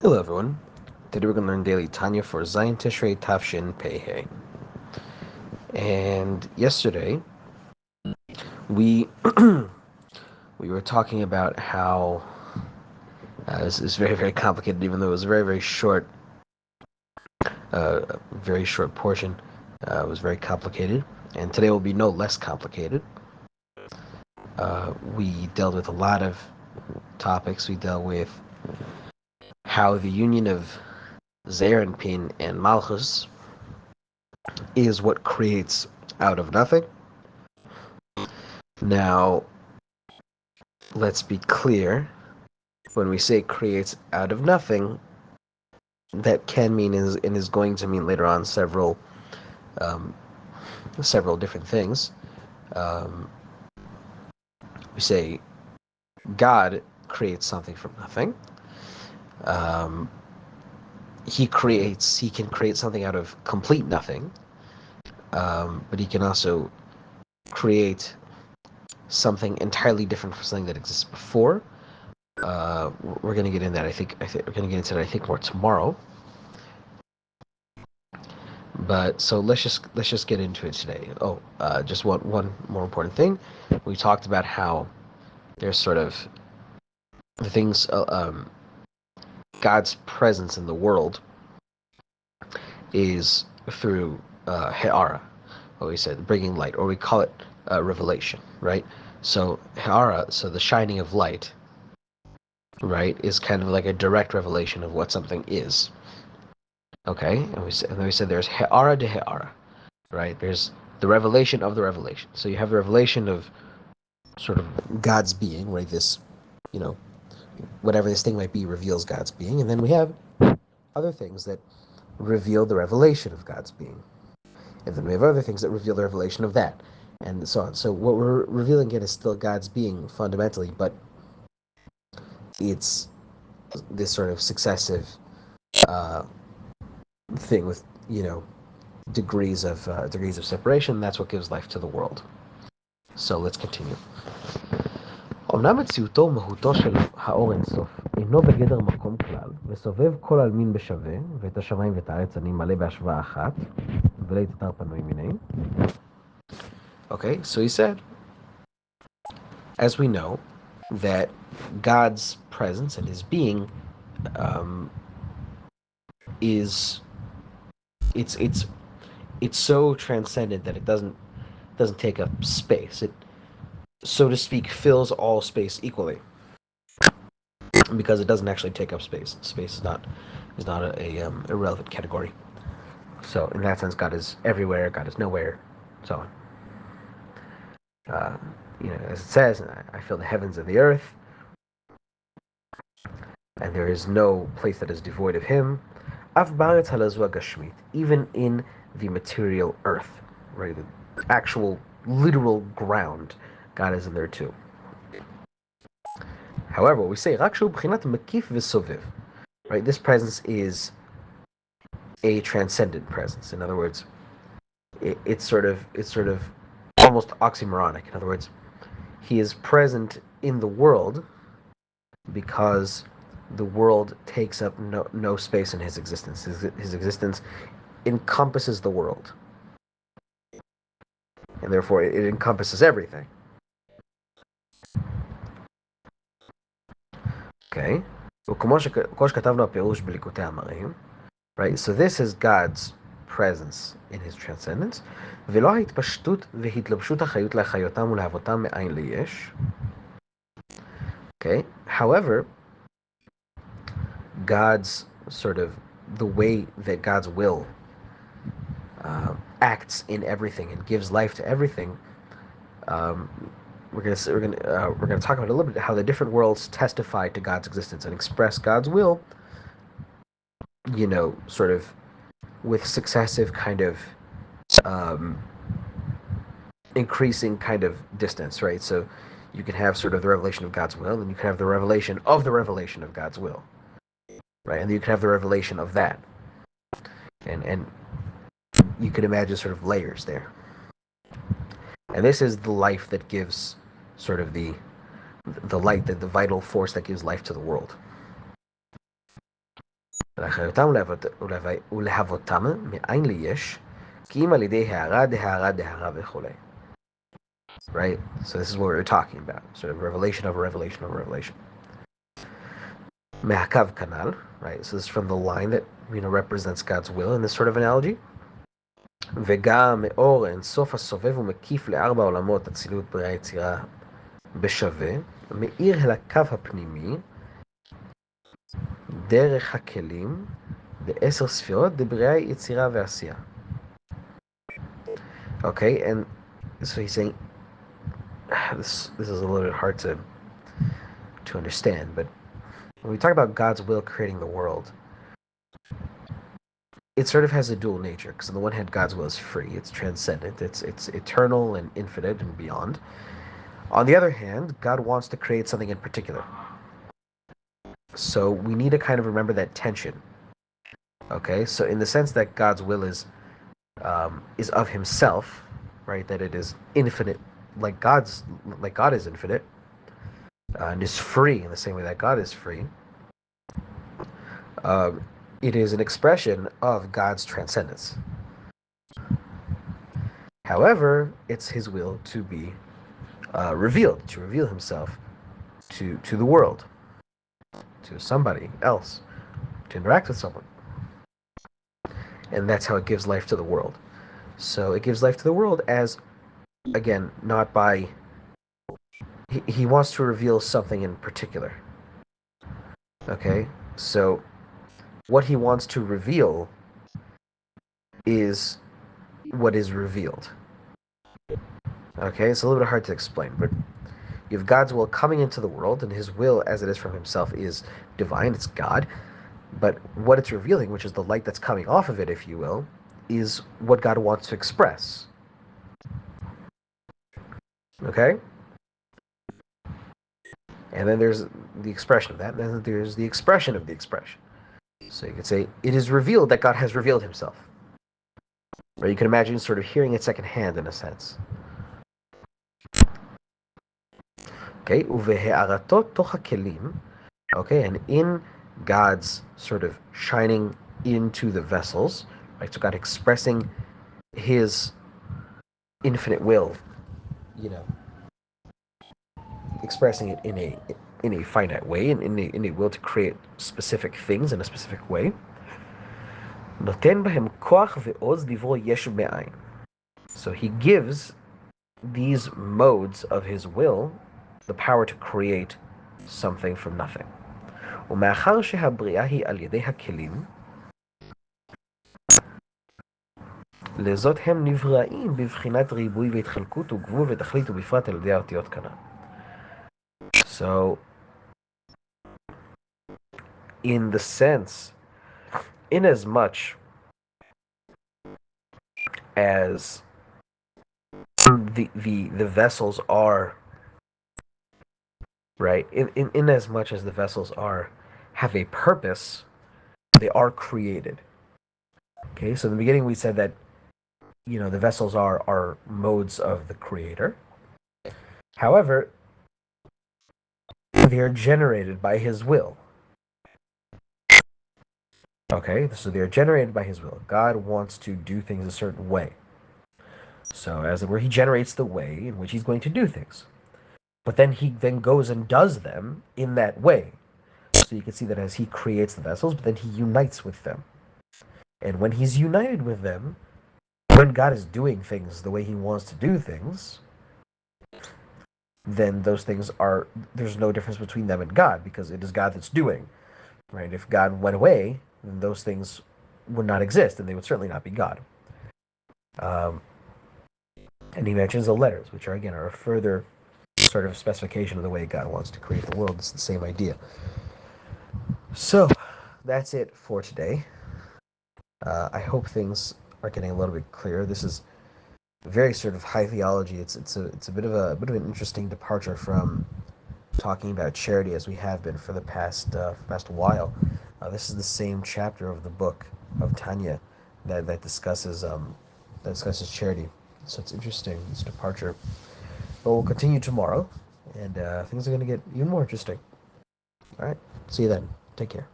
Hello everyone. Today we're going to learn daily Tanya for Zayin Tishrei Tafshin Pei. And yesterday we we were talking about how this is very complicated, even though it was a very short portion. It was very complicated, and today will be no less complicated. We dealt with a lot of topics. We dealt with how the union of Zeir and Pin and Malchus is what creates out of nothing. Now, let's be clear. When we say creates out of nothing, that can mean is going to mean later on um, several different things. Um, we say God creates something from nothing. Um, he can create something out of complete nothing, but he can also create something entirely different from something that exists before. We're going to get into that. I think we're going to get into that. I think more tomorrow. But so let's just get into it today. Just one more important thing. We talked about how there's sort of the things God's presence in the world is through He'ara, what we said, bringing light, or we call it revelation, right? So He'ara, so the shining of light, right, is kind of like a direct revelation of what something is. Okay, and then we said there's He'ara de He'ara, right? There's the revelation of the revelation. So you have the revelation of sort of God's being, right? This, you know, whatever this thing might be reveals God's being, and then we have other things that reveal the revelation of God's being, and then we have other things that reveal the revelation of that, and so on. So what we're revealing again is still God's being fundamentally, but it's this sort of successive uh, thing with degrees of separation. That's what gives life to the world. So let's continue. אמנם מציאותו ומהותו של האור אינסוף אינו בגדר מקום כלל, וסובב כל עלמין בשווה, ואת השמיים ואת הארץ אני מלא בהשוואה אחת, ולית אתר פנוי מיני. Okay, so he said, as we know, that God's presence and his being um, is it's it's so transcendent that it doesn't take up space. It, so to speak, fills all space equally because it doesn't actually take up space. Space is not a irrelevant category. So in that sense, God is everywhere. God is nowhere. So on. As it says, I feel the heavens and the earth, and there is no place that is devoid of Him. Even in the material earth, right, the actual literal ground, God is in there too. However, we say right? This presence is a transcendent presence. In other words, it's sort of almost oxymoronic. In other words, He is present in the world because the world takes up no space in his existence. His existence encompasses the world, and therefore it encompasses everything. Okay? Right? So this is God's presence in his transcendence. Okay? However, God's sort of the way that God's will acts in everything and gives life to everything. Um, we're gonna talk about a little bit how the different worlds testify to God's existence and express God's will. Sort of with successive kind of um, increasing kind of distance, right? So you can have sort of the revelation of God's will, and you can have the revelation of God's will, right? And you can have the revelation of that, and you can imagine sort of layers there. And this is the life that gives sort of the light, that the vital force that gives life to the world. ולאחריותם ולהבותם מאין ליש, כי אם על ידי הערה דהערה דהערה וכולי. Right? So this is what we're talking about. Sort of revelation of a revelation of a revelation. Me'akav kanal, right? So this is from the line that represents God's will in this sort of analogy. וגם מאור אינסוף הסובב ומקיף לארבע עולמות אצילות בריאה יצירה בשווה, מאיר אל הקו הפנימי דרך הכלים בעשר ספירות דבריאה יצירה ועשייה. Okay, and so he's saying this is a little bit hard to understand, but when we talk about God's will creating the world, it sort of has a dual nature, because on the one hand God's will is free, it's transcendent, it's eternal and infinite and beyond. On the other hand, God wants to create something in particular. So we need to kind of remember that tension. Okay, so in the sense that God's will is of Himself, right? That it is infinite, like God is infinite, and is free in the same way that God is free. It is an expression of God's transcendence. However, it's His will to be revealed, to reveal Himself to the world, to somebody else, to interact with someone. And that's how it gives life to the world. So it gives life to the world as, again, not by... He wants to reveal something in particular. Okay? So what He wants to reveal is what is revealed. Okay? It's a little bit hard to explain, but you have God's will coming into the world, and His will, as it is from Himself, is divine, it's God. But what it's revealing, which is the light that's coming off of it, if you will, is what God wants to express. Okay? And then there's the expression of that, and then there's the expression of the expression. So you could say, it is revealed that God has revealed Himself. Or you can imagine sort of hearing it secondhand in a sense. Okay? ובהארתו תוך הכלים, okay, and in God's sort of shining into the vessels, right? So God expressing His infinite will, expressing it in a finite way, and in a will to create specific things in a specific way. נותן בהם כוח ועוז לברוא יש מאין. So He gives these modes of His will the power to create something from nothing. ומאחר שהבריאה היא על ידי הכלים, לזאת הם נבראים בבחינת ריבוי והתחלקות וגבול ותכלית ובפרט על ידי האותיות כנ"ל. So, in the sense, in as much as the vessels are, right, in as much as the vessels have a purpose, they are created. Okay, so in the beginning we said that the vessels are modes of the Creator. However, they are generated by His will. Okay, so they are generated by His will. God wants to do things a certain way. So as it were, He generates the way in which He's going to do things. But then He then goes and does them in that way. So you can see that as He creates the vessels, but then He unites with them. And when He's united with them, when God is doing things the way He wants to do things, then those things there's no difference between them and God, because it is God that's doing. Right? If God went away, then those things would not exist, and they would certainly not be God. And He mentions the letters, which are a further sort of specification of the way God wants to create the world. It's the same idea. So that's it for today. I hope things are getting a little bit clearer. This is very sort of high theology. It's a bit of an interesting departure from talking about charity as we have been for the past while. This is the same chapter of the book of Tanya that discusses charity. So it's interesting, this departure. But we'll continue tomorrow, and things are going to get even more interesting. All right, see you then. Take care.